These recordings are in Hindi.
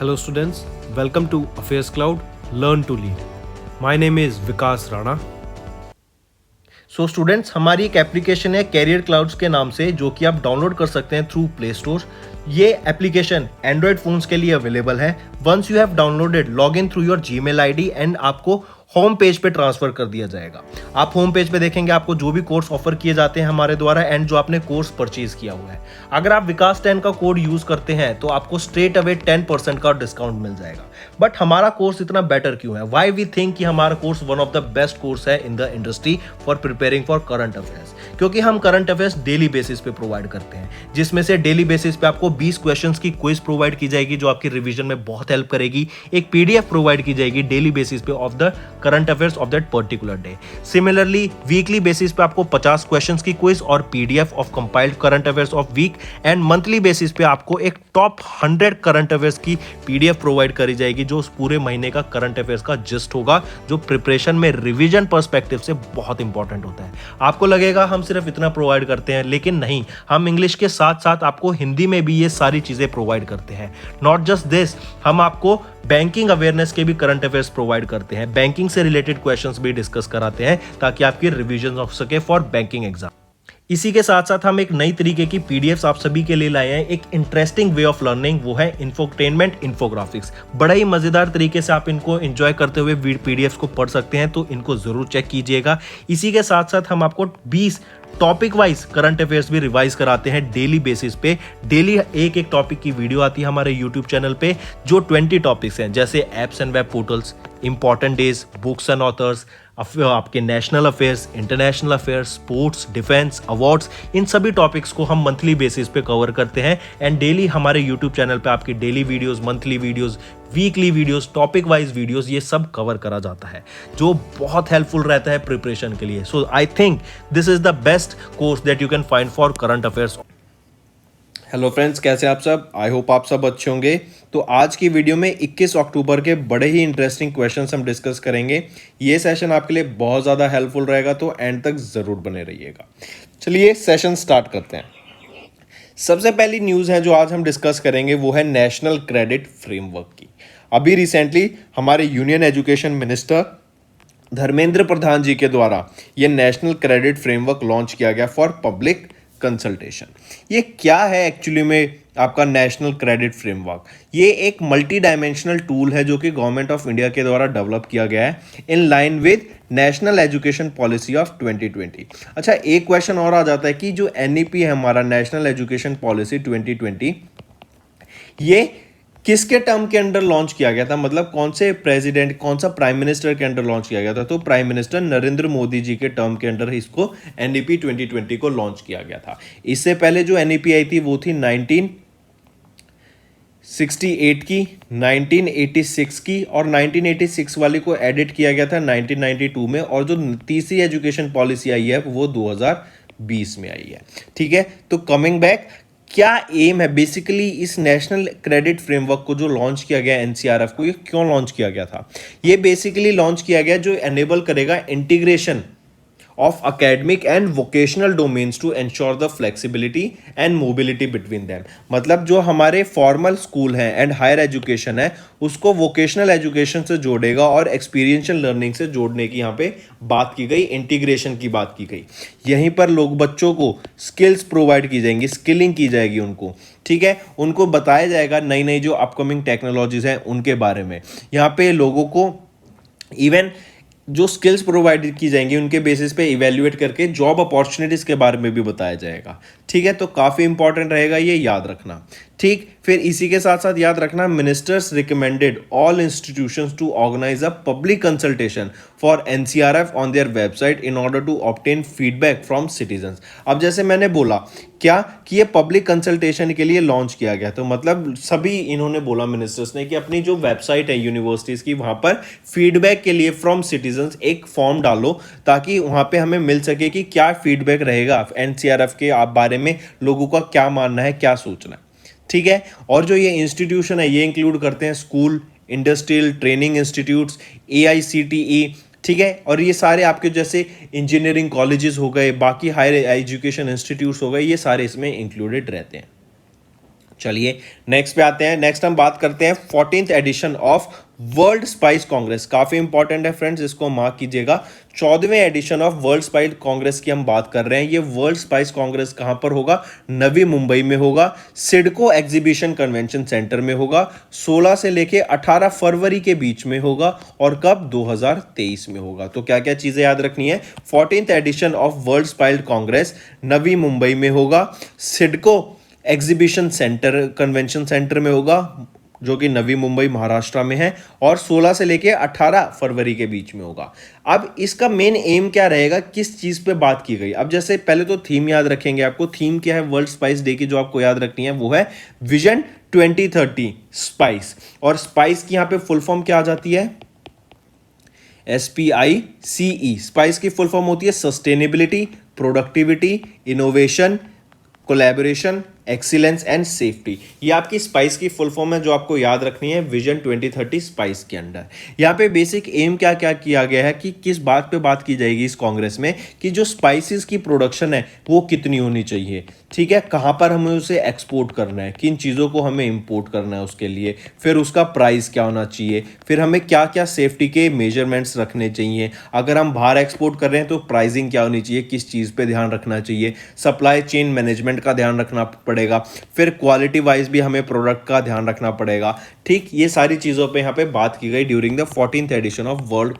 Hello students, welcome to Affairs Cloud, Learn to Lead. My name is Vikas Rana. So students, हमारी एक एप्लीकेशन है कैरियर क्लाउड्स के नाम से, जो कि आप डाउनलोड कर सकते हैं थ्रू प्ले स्टोर। ये एप्लीकेशन एंड्रॉयड फोन्स के लिए अवेलेबल है। Once you have downloaded, log in through your Gmail ID and आपको होम पेज पे ट्रांसफर कर दिया जाएगा। आप होम पेज पे देखेंगे आपको जो भी कोर्स ऑफर किए जाते हैं हमारे द्वारा एंड जो आपने कोर्स परचेज किया हुआ है। अगर आप विकास 10 का कोड यूज करते हैं तो आपको स्ट्रेट अवे 10% का डिस्काउंट मिल जाएगा। बट हमारा कोर्स इतना बेटर क्यों है? वाई वी थिंक कि हमारा course one of the best course है in the industry for preparing for current affairs, क्योंकि हम करंट अफेयर्स डेली बेसिस पे प्रोवाइड करते हैं, जिसमें से डेली बेसिस पे आपको 20 क्वेश्चंस की क्विज प्रोवाइड की जाएगी जो आपकी रिवीजन में बहुत हेल्प करेगी। एक पीडीएफ प्रोवाइड की जाएगी डेली बेसिस पे of the current affairs of that particular day. Similarly weekly basis पे आपको 50 क्वेश्चंस की क्विज और PDF of compiled current affairs of week, and monthly basis पे आपको एक टॉप 100 करंट अफेयर्स की पीडीएफ प्रोवाइड करी जाएगी जो उस पूरे महीने का करंट अफेयर्स का जिस्ट होगा, जो प्रिपरेशन में रिवीजन पर्सपेक्टिव से बहुत इंपॉर्टेंट होता है। आपको लगेगा हम सिर्फ इतना प्रोवाइड करते हैं, लेकिन नहीं, हम इंग्लिश के साथ साथ आपको हिंदी में भी ये सारी चीजें प्रोवाइड करते हैं। नॉट जस्ट दिस, हम आपको बैंकिंग अवेयरनेस के भी करंट अफेयर्स प्रोवाइड करते हैं, बैंकिंग से रिलेटेड क्वेश्चंस भी डिस्कस कराते हैं ताकि आपकी रिवीजन हो सके फॉर बैंकिंग एग्जाम। इसी के साथ साथ हम एक नई तरीके की पीडीएफ्स आप सभी के लिए लाए हैं, एक इंटरेस्टिंग वे ऑफ लर्निंग, वो है इंफोटेनमेंट इन्फोग्राफिक्स। बड़ा ही मजेदार तरीके से आप इनको एंजॉय करते हुए पीडीएफ्स को पढ़ सकते हैं, तो इनको जरूर चेक कीजिएगा। इसी के साथ साथ हम आपको 20 टॉपिक वाइज करंट अफेयर्स भी रिवाइज कराते हैं डेली बेसिस पे। डेली एक एक टॉपिक की वीडियो आती है हमारे यूट्यूब चैनल पे, जो 20 टॉपिक्स हैं, जैसे apps and web portals, important days, books and authors, आपके national affairs, international affairs, sports, defence, awards, इन सभी टॉपिक्स को हम मंथली बेसिस पे कवर करते हैं। एंड डेली हमारे यूट्यूब चैनल पे आपकी daily videos, monthly videos, weekly videos, topic wise videos, ये सब कवर करा जाता है, जो बहुत हेल्पफुल रहता है प्रिपरेशन के लिए। So I think this is the best course that you can find for current affairs. Hello friends, कैसे आप सब? आई होप आप सब अच्छे होंगे। तो आज की वीडियो में 21 अक्टूबर के बड़े ही इंटरेस्टिंग क्वेश्चंस हम डिस्कस करेंगे। ये सेशन आपके लिए बहुत ज़्यादा हेल्पफुल रहेगा, तो एंड तक ज़रूर बने रहिएगा। चलिए सेशन स्टार्ट करते हैं। सबसे पहली न्यूज़ है जो आज हम डिस्कस करेंगे, वो है नेशनल क्रेडिट फ्रेमवर्क की। अभी रिसेंटली हमारे union education minister Dharmendra Pradhan जी के द्वारा ये नेशनल क्रेडिट फ्रेमवर्क लॉन्च किया गया फॉर पब्लिक कंसल्टेशन। ये क्या है एक्चुअली में आपका नेशनल क्रेडिट फ्रेमवर्क? ये एक मल्टी डायमेंशनल टूल है जो कि गवर्नमेंट ऑफ इंडिया के द्वारा डेवलप किया गया है in line with national education policy of 2020। अच्छा, एक क्वेश्चन और आ जाता है कि जो एनईपी है हमारा, नेशनल एजुकेशन पॉलिसी 2020, ये किसके टर्म के अंडर लॉन्च किया गया था? मतलब कौन से प्रेसिडेंट, कौन सा प्राइम मिनिस्टर के अंडर लॉन्च किया गया था? तो प्राइम मिनिस्टर नरेंद्र मोदी जी के टर्म के अंडर इसको एनईपी 2020 को लॉन्च किया गया था। इससे पहले जो एनईपी आई थी वो थी 1968 की, 1986 की, और 1986 वाली को एडिट किया गया था 1992 में, और जो तीसरी एजुकेशन पॉलिसी आई है वो 2020 में आई है। ठीक है, तो कमिंग बैक, क्या एम है बेसिकली इस नेशनल क्रेडिट फ्रेमवर्क को जो लॉन्च किया गया एनसीआरएफ को? ये क्यों लॉन्च किया गया था? ये बेसिकली लॉन्च किया गया जो एनेबल करेगा integration of academic and vocational domains to ensure the flexibility and mobility between them। मतलब जो हमारे फॉर्मल स्कूल हैं एंड हायर एजुकेशन है उसको वोकेशनल एजुकेशन से जोड़ेगा और एक्सपीरियंशियल लर्निंग से जोड़ने की यहाँ पे बात की गई, इंटीग्रेशन की बात की गई। यहीं पर लोग बच्चों को स्किल्स प्रोवाइड की जाएंगी, स्किलिंग की जाएगी उनको। ठीक है, उनको बताया जाएगा नई नई जो अपकमिंग टेक्नोलॉजीज हैं उनके बारे में। यहाँ पे लोगों को इवन जो स्किल्स प्रोवाइड की जाएंगी उनके बेसिस पे इवेल्युएट करके जॉब अपॉर्चुनिटीज़ के बारे में भी बताया जाएगा। ठीक है, तो काफ़ी इंपॉर्टेंट रहेगा, ये याद रखना। ठीक, फिर इसी के साथ साथ याद रखना, ministers recommended all institutions to organise a public consultation for NCRF on their website in order to obtain feedback from citizens. अब जैसे मैंने बोला क्या कि ये पब्लिक कंसल्टेशन के लिए लॉन्च किया गया, तो मतलब सभी इन्होंने बोला मिनिस्टर्स ने कि अपनी जो वेबसाइट है यूनिवर्सिटीज़ की, वहाँ पर फीडबैक के लिए फ्रॉम सिटीजन्स एक फॉर्म डालो ताकि वहाँ पे हमें मिल सके कि क्या फीडबैक रहेगा एनसीआरएफ के आप बारे में, लोगों का क्या मानना है, क्या सोचना है। ठीक है, और जो ये इंस्टीट्यूशन है ये इंक्लूड करते हैं school, industrial training institutes, AICTE. ठीक है, और ये सारे आपके जैसे इंजीनियरिंग कॉलेजेस हो गए, बाकी हायर एजुकेशन इंस्टीट्यूट्स हो गए, ये सारे इसमें इंक्लूडेड रहते हैं। चलिए नेक्स्ट पे आते हैं। नेक्स्ट हम बात करते हैं 14th edition of world spice congress. काफी इंपॉर्टेंट है फ्रेंड्स, इसको मार्क कीजिएगा। 14वें edition of world spice congress की हम बात कर रहे हैं। ये वर्ल्ड स्पाइस कांग्रेस कहां पर होगा? नवी मुंबई में होगा, सिडको एग्जीबिशन कन्वेंशन सेंटर में होगा। 16 से लेके 18 फरवरी के बीच में होगा और कब? 2023 में होगा। तो क्या क्या चीजें याद रखनी है? 14th edition of world spice congress Navi Mumbai में होगा, CIDCO exhibition centre convention centre में होगा जो कि नवी मुंबई महाराष्ट्र में है, और 16 से लेके 18 फरवरी के बीच में होगा। अब इसका मेन एम क्या रहेगा, किस चीज पे बात की गई? अब जैसे पहले तो थीम याद रखेंगे आपको। थीम क्या है वर्ल्ड स्पाइस डे की जो आपको याद रखनी है? वो है विजन 2030 स्पाइस। और स्पाइस की यहां पे फुल फॉर्म क्या आ जाती है? SPICE। स्पाइस की फुल फॉर्म होती है sustainability, productivity, innovation, collaboration, excellence and safety. ये आपकी स्पाइस की फुल फॉर्म है जो आपको याद रखनी है विजन 2030 स्पाइस के अंडर। यहाँ पे बेसिक एम क्या क्या किया गया है कि किस बात पे बात की जाएगी इस कांग्रेस में, कि जो स्पाइसेस की प्रोडक्शन है वो कितनी होनी चाहिए, ठीक है, कहाँ पर हमें उसे एक्सपोर्ट करना है, किन चीज़ों को हमें इंपोर्ट करना है उसके लिए, फिर उसका प्राइस क्या होना चाहिए, फिर हमें क्या क्या सेफ्टी के मेजरमेंट्स रखने चाहिए, अगर हम बाहर एक्सपोर्ट कर रहे हैं तो प्राइसिंग क्या होनी चाहिए, किस चीज़ पे ध्यान रखना चाहिए, सप्लाई चेन मैनेजमेंट का ध्यान रखना पड़ेगा, फिर क्वालिटी वाइज भी हमें प्रोडक्ट का ध्यान रखना पड़ेगा। ठीक, ये सारी चीज़ों पे यहाँ पे बात की गई during the 14th edition of world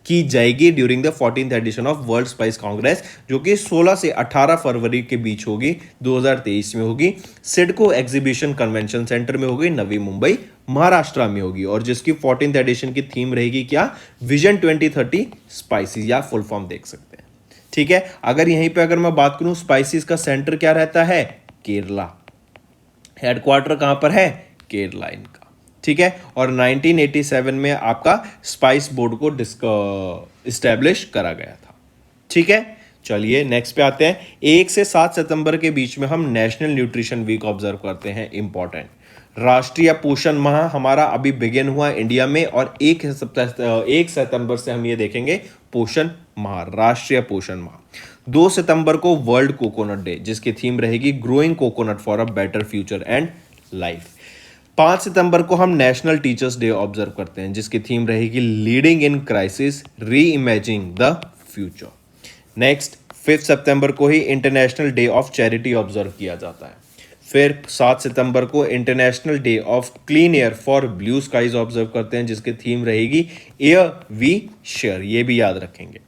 की जाएगी during the 14th edition of world spice congress, जो कि 16 से 18 फरवरी के बीच होगी, 2023 में होगी, सिडको एग्जीबिशन कन्वेंशन सेंटर में होगी, नवी मुंबई महाराष्ट्र में होगी, और जिसकी 14th एडिशन की थीम रहेगी क्या? विजन 2030 स्पाइसेस, या फुल फॉर्म देख सकते हैं। ठीक है, अगर यहीं पे अगर मैं बात करूं स्पाइसेस का सेंटर क्या रहता है? केरला। हेडक्वार्टर कहां पर है? केरला इनका। ठीक है, और 1987 में आपका स्पाइस बोर्ड को इस्टेब्लिश करा गया था। ठीक है, चलिए नेक्स्ट पे आते हैं। 1 से 7 सितंबर के बीच में हम नेशनल न्यूट्रिशन वीक ऑब्जर्व करते हैं। इंपॉर्टेंट, राष्ट्रीय पोषण माह हमारा अभी बिगिन हुआ इंडिया में, और 1 सितंबर से हम ये देखेंगे पोषण माह, राष्ट्रीय पोषण माह। 2 सितंबर को वर्ल्ड कोकोनट डे, जिसकी थीम रहेगी growing coconut for a better future and life. 5 सितंबर को हम नेशनल टीचर्स डे ऑब्जर्व करते हैं, जिसकी थीम रहेगी leading in crisis, reimagining the future. Next 5 सितंबर को ही international day of charity observe किया जाता है। फिर 7 सितंबर को international day of clean air for blue skies observe करते हैं, जिसकी थीम रहेगी एयर वी शेयर, ये भी याद रखेंगे।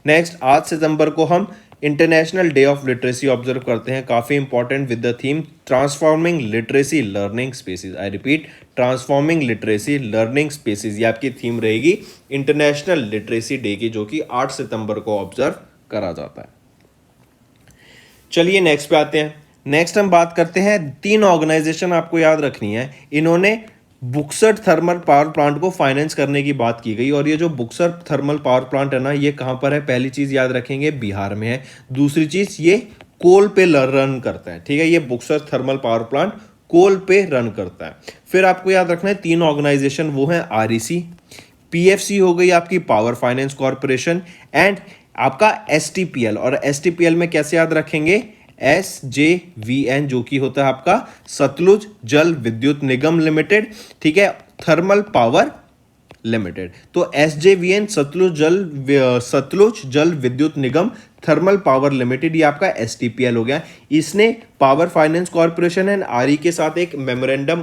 नेक्स्ट 8 सितंबर को हम international day of literacy observe करते हैं, काफ़ी important, with the theme transforming literacy learning spaces. I repeat, transforming literacy learning spaces, ये आपकी थीम रहेगी इंटरनेशनल लिटरेसी डे की, जो कि 8 सितंबर को ऑब्जर्व करा जाता है। चलिए नेक्स्ट पे आते हैं। नेक्स्ट हम बात करते हैं, 3 ऑर्गेनाइजेशन आपको याद रखनी है, इन्होंने बुक्सर थर्मल पावर प्लांट को फाइनेंस करने की बात की गई, और ये जो बुक्सर थर्मल पावर प्लांट है ना, ये कहां पर है? पहली चीज याद रखेंगे, बिहार में है। दूसरी चीज, ये कोल पे रन करता है। ठीक है, ये बुक्सर थर्मल पावर प्लांट कोल पे रन करता है। फिर आपको याद रखना है 3 ऑर्गेनाइजेशन, वो है REC, PFC हो गई आपकी पावर फाइनेंस कॉर्पोरेशन, एंड आपका STPL। और STPL में कैसे याद रखेंगे? SJVN, जो कि होता है आपका सतलुज जल विद्युत निगम लिमिटेड। ठीक है, थर्मल पावर लिमिटेड। तो SJVN सतलुज जल विद्युत निगम थर्मल पावर लिमिटेड, ये आपका STPL हो गया। इसने power finance corporation and RE के साथ एक मेमोरेंडम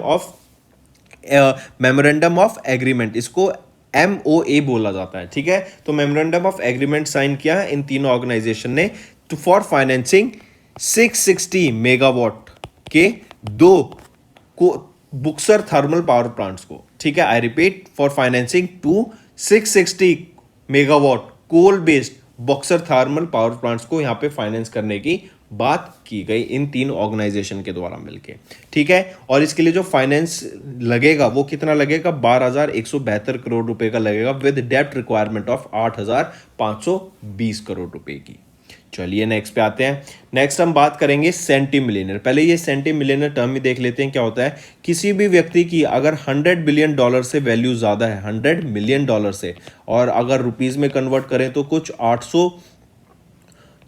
ऑफ एग्रीमेंट, इसको MOA बोला जाता है। ठीक है, तो मेमोरेंडम ऑफ एग्रीमेंट साइन किया है इन तीनों ऑर्गेनाइजेशन ने फॉर फाइनेंसिंग 660 मेगावाट के 2 को बुक्सर थर्मल पावर प्लांट्स को। ठीक है, I repeat, for financing 660 megawatt coal based Buxar thermal power plants को यहां पे फाइनेंस करने की बात की गई इन 3 ऑर्गेनाइजेशन के द्वारा मिलके। ठीक है, और इसके लिए जो फाइनेंस लगेगा वो कितना लगेगा? 12,172 करोड़ रुपए का लगेगा, विद डेप्ट रिक्वायरमेंट ऑफ 8,520 करोड़ रुपए की। चलिए नेक्स्ट पे आते हैं। नेक्स्ट हम बात करेंगे सेंटी मिलियनर। पहले ये सेंटी मिलियनर टर्म ही देख लेते हैं क्या होता है। किसी भी व्यक्ति की अगर $100 बिलियन से वैल्यू ज़्यादा है, $100 मिलियन से, और अगर रुपीज़ में कन्वर्ट करें तो कुछ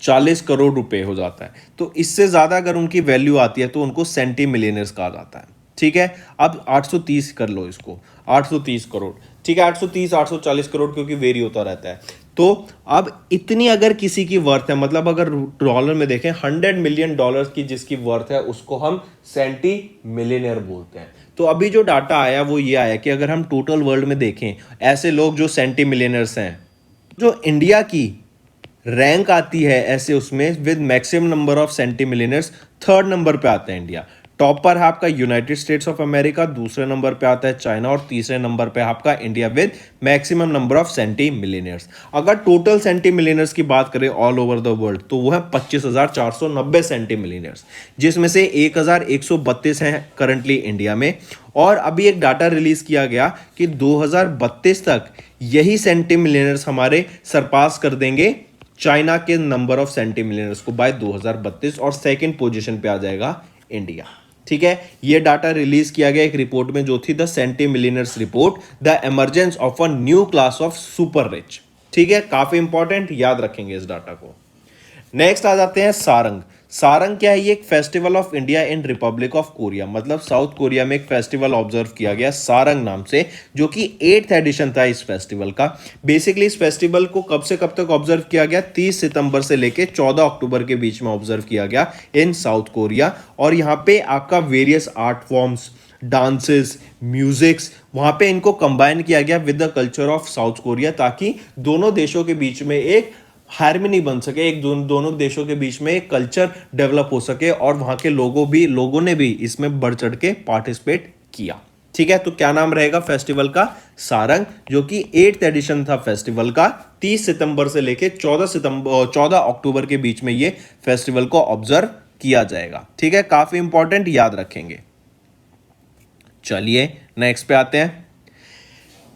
40 करोड़ रुपए हो जाता है। तो इससे ज़्यादा अगर उनकी वैल्यू आती है तो उनको सेंटी मिलियनर्स कहा जाता है। ठीक है, अब 830 कर लो इसको, 830 करोड़। ठीक है, 830 840 करोड़, क्योंकि वेरी होता रहता है। तो अब इतनी अगर किसी की वर्थ है, मतलब अगर डॉलर में देखें 100 मिलियन डॉलर की जिसकी वर्थ है, उसको हम सेंटी मिलियनर बोलते हैं। तो अभी जो डाटा आया वो ये आया कि अगर हम टोटल वर्ल्ड में देखें ऐसे लोग जो सेंटी मिलियनर्स हैं, जो इंडिया की रैंक आती है ऐसे उसमें with maximum number of centimillionaires, third number पे आता है इंडिया। टॉप पर है आपका यूनाइटेड स्टेट्स ऑफ अमेरिका, दूसरे नंबर पे आता है चाइना और तीसरे नंबर पे आपका India with maximum number of centimillionaires. अगर टोटल सेंटी मिलियनर्स की बात करें ऑल ओवर द वर्ल्ड तो वो है 25,490 सेंटी मिलियनर्स, जिसमें से 1,132 हैं करंटली इंडिया में। और अभी एक डाटा रिलीज किया गया कि 2032 तक यही सेंटी मिलियनर्स हमारे सरपास कर देंगे चाइना के नंबर ऑफ सेंटी मिलियनर्स को बाय 2032, और सेकंड पोजीशन पे आ जाएगा इंडिया। ठीक है, ये डाटा रिलीज किया गया एक रिपोर्ट में जो थी the centimillionaires report, the emergence of a new class of super rich. ठीक है, काफी इंपॉर्टेंट, याद रखेंगे इस डाटा को। नेक्स्ट आ जाते हैं सारंग। सारंग क्या है? ये एक festival of India in Republic of Korea, मतलब साउथ कोरिया में एक फेस्टिवल ऑब्जर्व किया गया सारंग नाम से, जो कि 8th एडिशन था इस फेस्टिवल का। बेसिकली इस फेस्टिवल को कब से कब तक ऑब्जर्व किया गया? 30 सितंबर से लेके 14 अक्टूबर के बीच में ऑब्जर्व किया गया इन साउथ कोरिया। और यहाँ पे आपका various art forms, dances, musics, वहां पे इनको कंबाइन किया गया with the culture of south Korea, ताकि दोनों देशों के बीच में एक हार्मनी बन सके, एक दोनों देशों के बीच में एक कल्चर डेवलप हो सके, और वहां के लोगों ने भी इसमें बढ़ चढ़ के पार्टिसिपेट किया। ठीक है, तो क्या नाम रहेगा फेस्टिवल का? सारंग, जो कि 8th एडिशन था फेस्टिवल का। 30 सितंबर से लेके 14 अक्टूबर के बीच में ये फेस्टिवल को ऑब्जर्व किया जाएगा। ठीक है, काफी इंपॉर्टेंट, याद रखेंगे। चलिए नेक्स्ट पे आते हैं।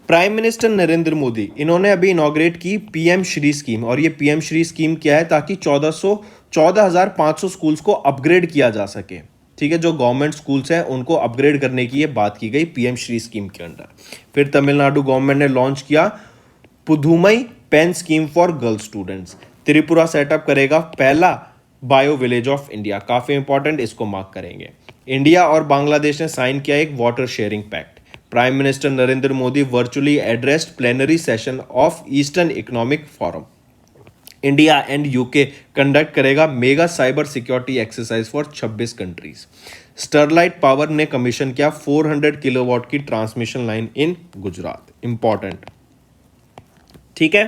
प्राइम मिनिस्टर नरेंद्र मोदी, इन्होंने अभी इनॉग्रेट की पीएम श्री स्कीम। और ये पीएम श्री स्कीम क्या है? ताकि 14,500 स्कूल्स को अपग्रेड किया जा सके। ठीक है, जो गवर्नमेंट स्कूल्स हैं उनको अपग्रेड करने की ये बात की गई पीएम श्री स्कीम के अंडर। फिर तमिलनाडु गवर्नमेंट ने लॉन्च किया Pudhumai Penn scheme for girl students. Tripura setup करेगा पहला बायो विलेज ऑफ इंडिया। काफी इंपॉर्टेंट, इसको मार्क करेंगे। इंडिया और बांग्लादेश ने साइन किया एक water sharing pact. Prime minister Narendra Modi virtually addressed plenary session of Eastern Economic Forum. India and UK conduct करेगा mega cyber security exercise for 26 countries. Sterlite power ने कमीशन किया 400 किलोवाट की transmission line in Gujarat. Important. ठीक है,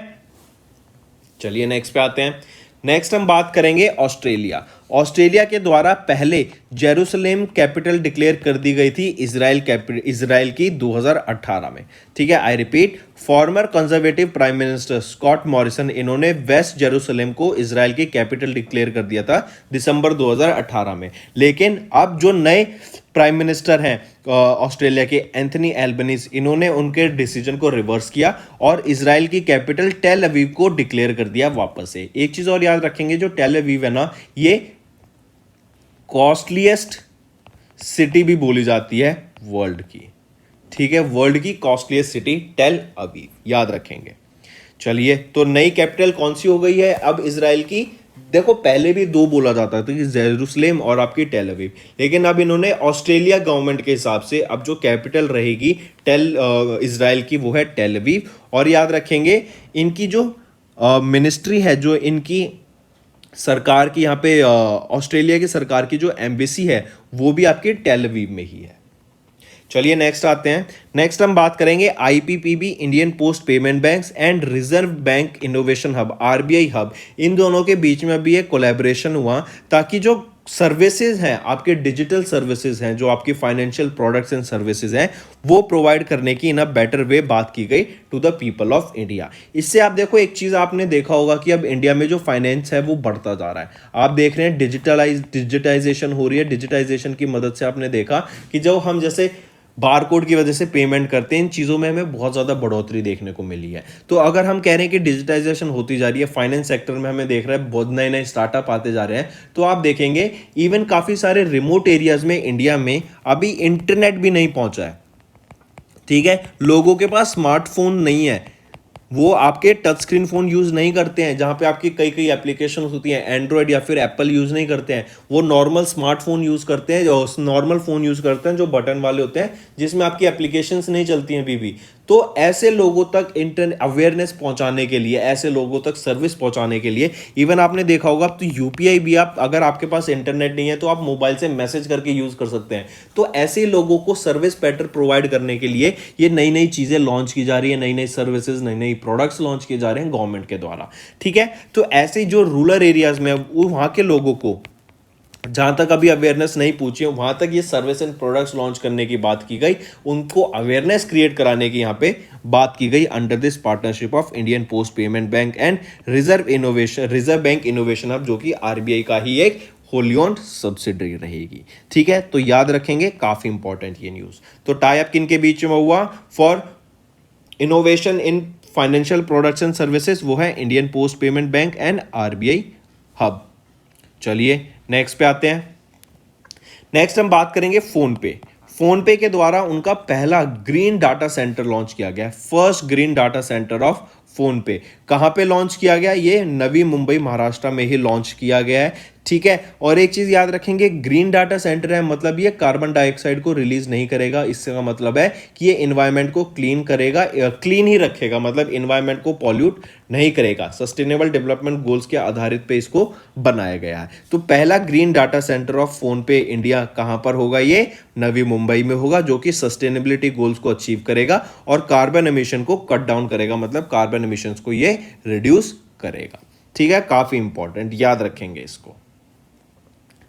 चलिए नेक्स्ट पे आते हैं। नेक्स्ट हम बात करेंगे ऑस्ट्रेलिया। ऑस्ट्रेलिया के द्वारा पहले जेरूसलेम कैपिटल डिक्लेयर कर दी गई थी इजराइल की 2018 में। ठीक है, I repeat, former conservative prime minister Scott Morrison, इन्होंने वेस्ट जेरूसलेम को इजराइल की कैपिटल डिक्लेयर कर दिया था दिसंबर 2018 में। लेकिन अब जो नए प्राइम मिनिस्टर हैं ऑस्ट्रेलिया के, एंथनी एल्बनीज, इन्होंने उनके डिसीजन को रिवर्स किया और इजराइल की कैपिटल टेल अवीव को डिक्लेयर कर दिया वापस से। एक चीज और याद रखेंगे, जो टेल अवीव है ना, ये कॉस्टलीएस्ट सिटी भी बोली जाती है वर्ल्ड की। ठीक है, वर्ल्ड की कॉस्टलीएस्ट सिटी टेल अवीव, याद रखेंगे। चलिए, तो नई कैपिटल कौन सी हो गई है अब इजराइल की? देखो, पहले भी दो बोला जाता था कि जेरूसलेम और आपकी टेल अवीव, लेकिन अब इन्होंने ऑस्ट्रेलिया गवर्नमेंट के हिसाब से अब जो कैपिटल रहेगी इजराइल की, वो है टेल अवीव। और याद रखेंगे, इनकी जो मिनिस्ट्री है, जो इनकी सरकार की, यहाँ पे ऑस्ट्रेलिया की सरकार की जो एम्बेसी है, वो भी आपकी टेल अवीव में ही है। चलिए नेक्स्ट आते हैं। नेक्स्ट हम बात करेंगे IPPB, Indian post payment banks and reserve bank innovation hub, RBI hub, इन दोनों के बीच में भी एक कोलैबोरेशन हुआ, ताकि जो सर्विसेज हैं, आपके डिजिटल सर्विसेज हैं, जो आपकी फाइनेंशियल प्रोडक्ट्स एंड सर्विसेज हैं, वो प्रोवाइड करने की इन अ बेटर वे बात की गई to the people of India. इससे आप देखो, एक चीज आपने देखा होगा कि अब इंडिया में जो फाइनेंस है वो बढ़ता जा रहा है। आप देख रहे हैं डिजिटाइजेशन हो रही है। डिजिटाइजेशन की मदद से आपने देखा कि जो हम जैसे बारकोड की वजह से पेमेंट करते हैं, इन चीज़ों में हमें बहुत ज़्यादा बढ़ोतरी देखने को मिली है। तो अगर हम कह रहे हैं कि डिजिटाइजेशन होती जा रही है, फाइनेंस सेक्टर में हमें देख रहे हैं बहुत नए नए स्टार्टअप आते जा रहे हैं, तो आप देखेंगे इवन काफ़ी सारे रिमोट एरियाज में इंडिया में अभी इंटरनेट भी नहीं पहुंचा है। ठीक है, लोगों के पास स्मार्टफोन नहीं है, वो आपके टच स्क्रीन फोन यूज नहीं करते हैं, जहां पे आपकी कई कई एप्लीकेशन होती हैं, एंड्रॉयड या फिर एप्पल यूज नहीं करते हैं। वो नॉर्मल स्मार्टफोन यूज करते हैं, जो नॉर्मल फोन यूज करते हैं जो बटन वाले होते हैं, जिसमें आपकी एप्लीकेशंस नहीं चलती हैं अभी भी। तो ऐसे लोगों तक इंटरनेट अवेयरनेस पहुंचाने के लिए, ऐसे लोगों तक सर्विस पहुंचाने के लिए, इवन आपने देखा होगा अब तो यूपीआई भी, आप अगर आपके पास इंटरनेट नहीं है तो आप मोबाइल से मैसेज करके यूज कर सकते हैं। तो ऐसे लोगों को सर्विस बेटर प्रोवाइड करने के लिए ये नई नई चीजें लॉन्च की जा रही है, नई नई सर्विसेज, नई नई प्रोडक्ट्स लॉन्च किए जा रहे हैं गवर्नमेंट के द्वारा। ठीक है, तो ऐसे जो रूरल एरियाज में वहां के लोगों को जहां तक अभी अवेयरनेस नहीं पूछी है, वहां तक ये सर्विस एंड प्रोडक्ट्स लॉन्च करने की बात की गई, उनको अवेयरनेस क्रिएट कराने की यहां पे बात की गई under this partnership of Indian post payment bank and reserve bank innovation hub, जो कि आरबीआई का ही एक होली ओन्ड सब्सिडरी रहेगी। ठीक है, तो याद रखेंगे, काफी इंपॉर्टेंट ये न्यूज। तो टाई अप किन के बीच में हुआ for innovation in financial products and services? वो है Indian post payment bank and RBI hub. चलिए नेक्स्ट पे आते हैं। नेक्स्ट हम बात करेंगे फोन पे। फोन पे के द्वारा उनका पहला ग्रीन डाटा सेंटर लॉन्च किया गया, first green data centre of phone पे। कहां पे लॉन्च किया गया? ये नवी मुंबई महाराष्ट्र में ही लॉन्च किया गया है। ठीक है, और एक चीज याद रखेंगे, ग्रीन डाटा सेंटर है मतलब ये कार्बन डाइऑक्साइड को रिलीज नहीं करेगा। इससे का मतलब है कि ये एनवायरनमेंट को क्लीन करेगा, क्लीन ही रखेगा, मतलब एनवायरनमेंट को पॉल्यूट नहीं करेगा। सस्टेनेबल डेवलपमेंट गोल्स के आधारित पे इसको बनाया गया है। तो पहला green data centre of phone पे इंडिया कहां पर होगा? ये नवी मुंबई में होगा, जो कि सस्टेनेबिलिटी गोल्स को अचीव करेगा और कार्बन एमिशन को कट डाउन करेगा, मतलब कार्बन एमिशन को ये रिड्यूस करेगा। ठीक है, काफी इंपॉर्टेंट, याद रखेंगे इसको।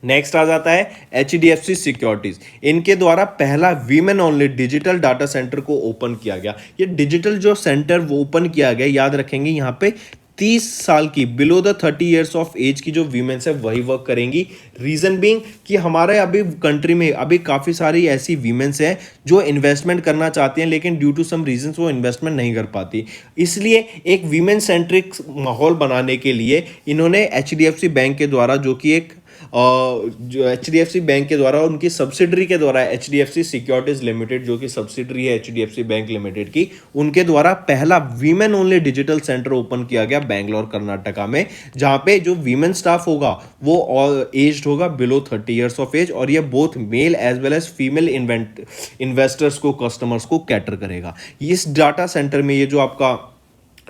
नेक्स्ट आ जाता है HDFC सिक्योरिटीज। इनके द्वारा पहला women only digital data centre को ओपन किया गया। ये डिजिटल जो सेंटर वो ओपन किया गया, याद रखेंगे यहाँ पे 30 साल की, below the 30 years of age की जो वीमेन्स है वही वर्क करेंगी। रीजन बीइंग कि हमारे अभी कंट्री में अभी काफी सारी ऐसी वीमेन्स हैं जो इन्वेस्टमेंट करना चाहती हैं, लेकिन ड्यू टू सम रीजंस वो इन्वेस्टमेंट नहीं कर पाती। इसलिए एक वीमेन सेंट्रिक माहौल बनाने के लिए इन्होंने HDFC बैंक के द्वारा, जो कि एक जो HDFC बैंक के द्वारा, उनकी सब्सिडरी के द्वारा, HDFC सिक्योरिटीज लिमिटेड जो कि सब्सिडरी है HDFC बैंक लिमिटेड की, उनके द्वारा पहला women only digital centre open किया गया बैंगलोर कर्नाटका में, जहां पे जो वीमेन स्टाफ होगा वो एज्ड होगा बिलो 30 ईयर्स ऑफ एज, और ये both male as well as female investors को, कस्टमर्स को कैटर करेगा। इस डाटा सेंटर में ये जो आपका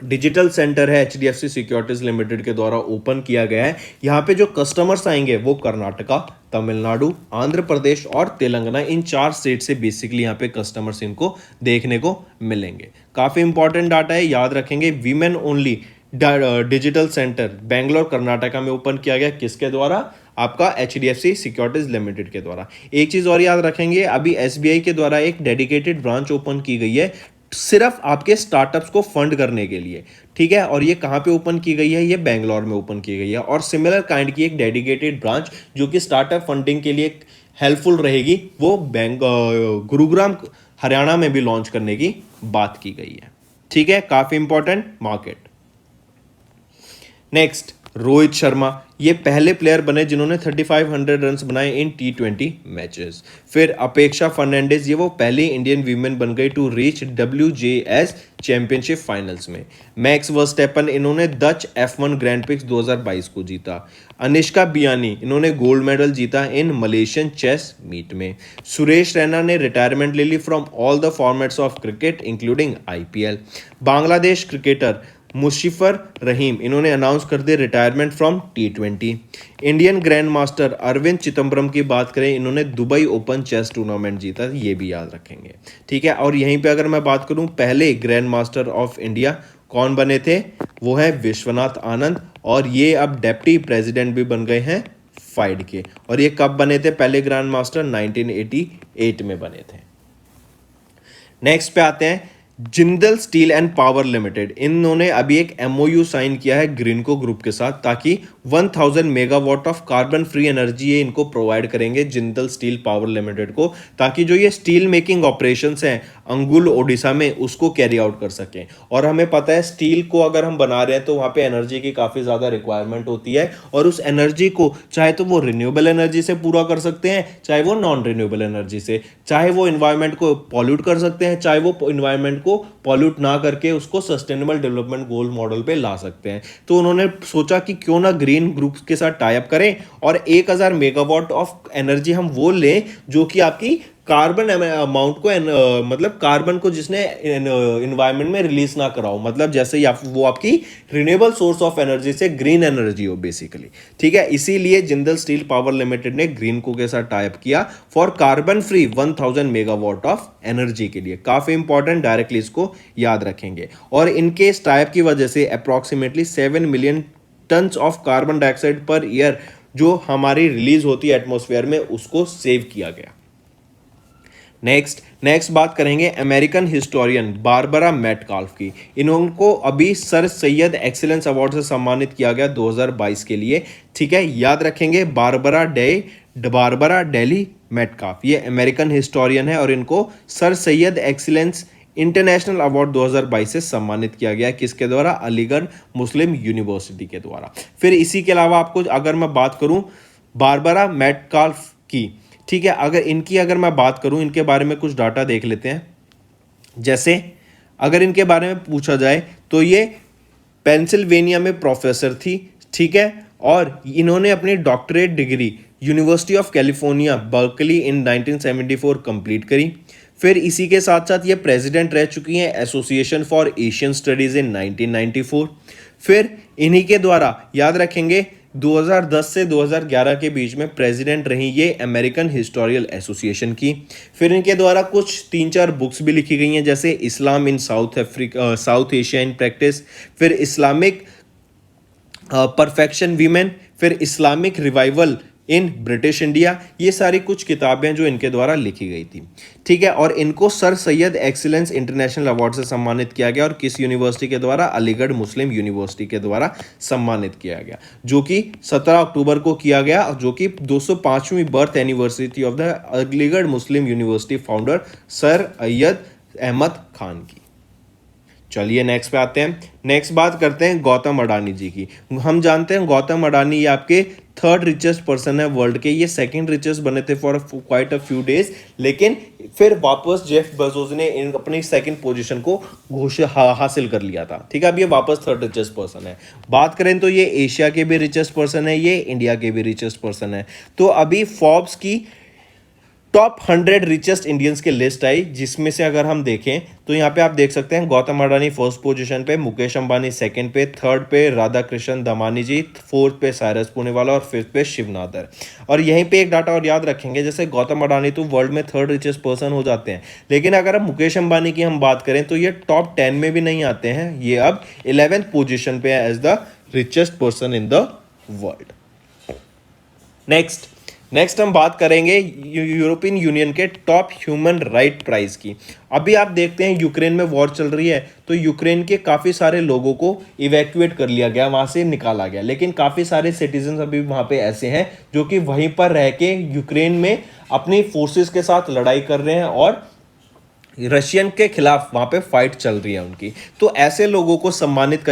डिजिटल सेंटर है HDFC सिक्योरिटीज लिमिटेड के द्वारा ओपन किया गया है, यहाँ पे जो कस्टमर्स आएंगे वो कर्नाटका, तमिलनाडु, आंध्र प्रदेश और तेलंगाना, इन 4 स्टेट से बेसिकली यहाँ पे कस्टमर्स इनको देखने को मिलेंगे। काफी इंपॉर्टेंट डाटा है, याद रखेंगे। Women only digital centre Bangalore Karnataka में ओपन किया गया, किसके द्वारा? आपका HDFC सिक्योरिटीज लिमिटेड के द्वारा। एक चीज और याद रखेंगे, अभी SBI के द्वारा एक डेडिकेटेड ब्रांच ओपन की गई है सिर्फ आपके स्टार्टअप्स को फंड करने के लिए। ठीक है, और ये कहां पे ओपन की गई है? ये बैंगलोर में ओपन की गई है। और सिमिलर काइंड की एक डेडिकेटेड ब्रांच जो कि स्टार्टअप फंडिंग के लिए हेल्पफुल रहेगी, वो गुरुग्राम हरियाणा में भी लॉन्च करने की बात की गई है। ठीक है, काफी important market. Next, Rohit Sharma, ये पहले प्लेयर बने जिन्होंने 3500 रन्स बनाए इन T20 मैचेस। फिर अपेक्षा फर्नांडिस, ये वो पहली इंडियन वीमेन बन गई to reach WJS championship finals में। मैक्स वर्स्टेपन, इन्होंने डच F1 ग्रैंड प्रिक्स 2022 को जीता। अनिष्का बियानी, इन्होंने गोल्ड मेडल जीता इन मलेशियन चेस मीट में। सुरेश रैना ने रिटायरमेंट ले ली from all the formats of cricket including IPL। Bangladesh cricketer Mushfiqur Rahim, इन्होंने अनाउंस कर दिया retirement from T20। Indian grand master Arvind Chidambaram की बात करें, इन्होंने दुबई ओपन चेस टूर्नामेंट जीता, ये भी याद रखेंगे। ठीक है, और यहीं पे अगर मैं बात करूं पहले ग्रैंड मास्टर ऑफ इंडिया कौन बने थे, वो है विश्वनाथ आनंद, और ये अब डेप्टी प्रेसिडेंट भी बन गए हैं फाइड के। और ये कब बने थे पहले ग्रैंड मास्टर? 1988 में बने थे। नेक्स्ट पे आते हैं Jindal steel and power limited. इन्होंने अभी एक MOU साइन किया है ग्रीनको ग्रुप के साथ, ताकि 1000 megawatt of carbon free energy ये इनको प्रोवाइड करेंगे जिंदल स्टील पावर लिमिटेड को, ताकि जो ये स्टील मेकिंग ऑपरेशंस हैं अंगुल ओडिशा में उसको कैरी आउट कर सकें। और हमें पता है स्टील को अगर हम बना रहे हैं तो वहाँ पे एनर्जी की काफ़ी ज़्यादा रिक्वायरमेंट होती है, और उस एनर्जी को चाहे तो वो रिन्यूएबल एनर्जी से पूरा कर सकते हैं, चाहे वो नॉन रिन्यूएबल एनर्जी से, चाहे वो इन्वायरमेंट को पॉल्यूट कर सकते हैं, चाहे वो इन्वायरमेंट को पॉल्यूट ना करके उसको सस्टेनेबल डेवलपमेंट गोल मॉडल पे ला सकते हैं। तो उन्होंने सोचा कि क्यों ना ग्रीन ग्रुप के साथ टाई अप करें और 1000 मेगावाट ऑफ एनर्जी हम वो लें जो कि आपकी कार्बन अमाउंट को मतलब कार्बन को जिसने इन्वायरमेंट में रिलीज ना कराओ, मतलब जैसे ही वो आपकी रिन्यूएबल सोर्स ऑफ एनर्जी से ग्रीन एनर्जी हो बेसिकली। ठीक है, इसीलिए जिंदल स्टील पावर लिमिटेड ने ग्रीन को के साथ टाई अप किया for carbon free 1000 megawatt of energy के लिए। काफी इंपॉर्टेंट, डायरेक्टली इसको याद रखेंगे। और इनके इस टाई अप की वजह से approximately 7 million tons of carbon dioxide per year जो हमारी रिलीज होती है एटमॉस्फेयर में उसको सेव किया गया। नेक्स्ट बात करेंगे अमेरिकन हिस्टोरियन बारबरा मेटकाल्फ की। इनको अभी सर सैयद एक्सीलेंस अवार्ड से सम्मानित किया गया 2022 के लिए। ठीक है, याद रखेंगे बारबरा डेली मेटकाल्फ ये अमेरिकन हिस्टोरियन है और इनको sir Syed excellence international award 2022 से सम्मानित किया गया। किसके द्वारा? अलीगढ़ मुस्लिम यूनिवर्सिटी के द्वारा। फिर इसी के अलावा आपको अगर मैं बात करूं बारबरा मेटकाल्फ की, ठीक है, अगर मैं बात करूं इनके बारे में कुछ डाटा देख लेते हैं। जैसे अगर इनके बारे में पूछा जाए तो ये पेंसिल्वेनिया में प्रोफेसर थी। ठीक है, और इन्होंने अपनी doctorate degree university of California Berkeley in 1974 complete करी। फिर इसी के साथ साथ ये प्रेसिडेंट रह चुकी हैं association for Asian studies in 1994। फिर इन्हीं के द्वारा याद रखेंगे 2010 से 2011 के बीच में प्रेसिडेंट रही ये अमेरिकन हिस्टोरियल एसोसिएशन की। फिर इनके द्वारा कुछ 3-4 बुक्स भी लिखी गई हैं, जैसे इस्लाम इन साउथ एशिया इन प्रैक्टिस, फिर इस्लामिक परफेक्शन वीमेन, फिर Islamic revival in British India. ये सारी कुछ किताबें जो इनके द्वारा लिखी गई थी। ठीक है, और इनको sir Syed excellence international award से सम्मानित किया गया, और किस यूनिवर्सिटी के द्वारा? अलीगढ़ मुस्लिम यूनिवर्सिटी के द्वारा सम्मानित किया गया, जो कि 17 अक्टूबर को किया गया, जो कि 205वीं birth anniversary of the Aligarh Muslim University founder sir Syed Ahmad Khan की। चलिए नेक्स्ट पे आते हैं। नेक्स्ट बात करते हैं गौतम अडानी जी की। हम जानते हैं गौतम अडानी ये आपके 3rd रिचेस्ट पर्सन है वर्ल्ड के। ये 2nd रिचेस्ट बने थे for quite a few days, लेकिन फिर वापस जेफ बेजोस ने अपनी 2nd पोजीशन को हासिल कर लिया था। ठीक है, अब ये वापस 3rd रिचेस्ट पर्सन है। बात करें तो ये एशिया के भी रिचेस्ट पर्सन है, ये इंडिया के भी रिचेस्ट पर्सन है। तो अभी फोर्ब्स की टॉप 100 रिचेस्ट इंडियंस की लिस्ट आई, जिसमें से अगर हम देखें तो यहाँ पे आप देख सकते हैं गौतम अडानी 1st पोजीशन पे, मुकेश अंबानी 2nd पे, 3rd पे राधा कृष्ण दमानी जी, 4th पे साइरस पूनेवाला और 5th पे शिव नादर। और यहीं पे एक डाटा और याद रखेंगे, जैसे गौतम अडानी तो वर्ल्ड में 3rd रिचेस्ट पर्सन हो जाते हैं, लेकिन अगर हम मुकेश अंबानी की हम बात करें तो ये टॉप 10 में भी नहीं आते हैं। ये अब 11th पोजिशन पे है as the richest person in the world. Next हम बात करेंगे यूरोपियन यूनियन के टॉप ह्यूमन राइट प्राइज की। अभी आप देखते हैं यूक्रेन में वॉर चल रही है, तो यूक्रेन के काफ़ी सारे लोगों को इवैक्यूएट कर लिया गया, वहाँ से निकाला गया, लेकिन काफ़ी सारे सिटीजन अभी वहाँ पे ऐसे हैं जो कि वहीं पर रह के यूक्रेन में अपनी फोर्सेस के साथ लड़ाई कर रहे हैं और रशियन के खिलाफ वहाँ पे फाइट चल रही है उनकी। तो ऐसे लोगों को सम्मानित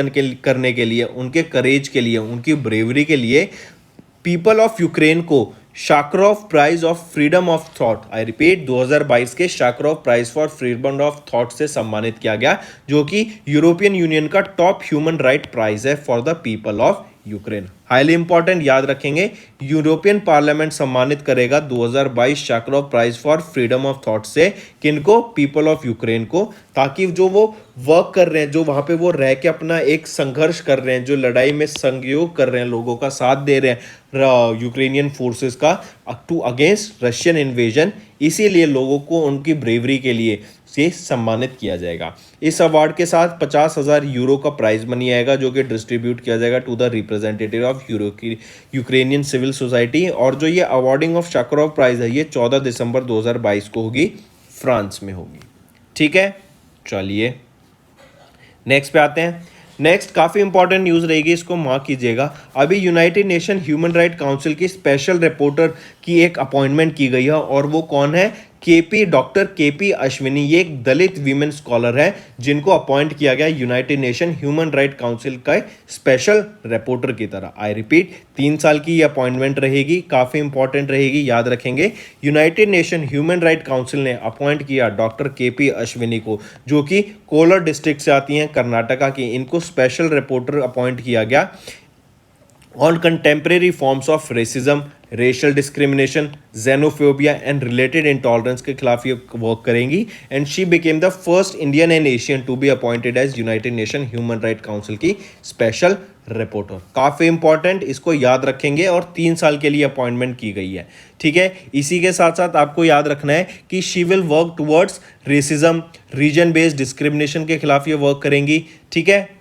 करने के लिए, उनके करेज के लिए, उनकी ब्रेवरी के लिए पीपल ऑफ यूक्रेन को Sakharov prize of freedom of thought, I repeat 2022 के Sakharov prize for freedom of thought से सम्मानित किया गया, जो कि यूरोपियन यूनियन का टॉप ह्यूमन राइट प्राइज है for the people of Ukraine. Highly important, याद रखेंगे यूरोपियन पार्लियामेंट सम्मानित करेगा 2022 Sakharov prize for freedom of thought से किनको? पीपल ऑफ यूक्रेन को, ताकि जो वो वर्क कर रहे हैं, जो वहां पे वो रह के अपना एक संघर्ष कर रहे हैं, जो लड़ाई में सहयोग कर रहे हैं, लोगों का साथ दे रहे हैं यूक्रेनियन फोर्सेस का टू अगेंस्ट रशियन इन्वेजन, इसीलिए लोगों को उनकी ब्रेवरी के लिए से सम्मानित किया जाएगा। इस अवार्ड के साथ 50,000 यूरो का प्राइज मनी आएगा, जो कि डिस्ट्रीब्यूट किया जाएगा to the representative of Ukrainian civil society. और जो ये अवार्डिंग ऑफ शाकरोव प्राइज है, ये 14 दिसंबर 2022 को होगी, फ्रांस में होगी। ठीक है, चलिए नेक्स्ट पे आते हैं। नेक्स्ट काफ़ी इंपॉर्टेंट न्यूज़ रहेगी, इसको मार्क कीजिएगा। अभी United Nation human right council की स्पेशल रिपोर्टर की एक अपॉइंटमेंट की गई है, और वो कौन है? Doctor KP Ashwini. ये एक दलित वीमेन स्कॉलर है जिनको अपॉइंट किया गया United Nation human right council का स्पेशल रिपोर्टर की तरह। आई रिपीट, 3 साल की ये अपॉइंटमेंट रहेगी, काफ़ी इंपॉर्टेंट रहेगी, याद रखेंगे। United Nation human right council ने अपॉइंट किया डॉक्टर केपी अश्विनी को, जो कि कोलार डिस्ट्रिक्ट से आती हैं, कर्नाटका की। इनको स्पेशल रिपोर्टर अपॉइंट किया गया on contemporary forms of racism, racial discrimination, xenophobia and related intolerance के खिलाफ ये वर्क करेंगी। And she became the first Indian and Asian to be appointed as United Nation human right council की स्पेशल रिपोर्टर। काफ़ी इंपॉर्टेंट, इसको याद रखेंगे, और 3 साल के लिए अपॉइंटमेंट की गई है। ठीक है, इसी के साथ साथ आपको याद रखना है कि she will work towards racism, reason based discrimination के खिलाफ ये वर्क करेंगी। ठीक है,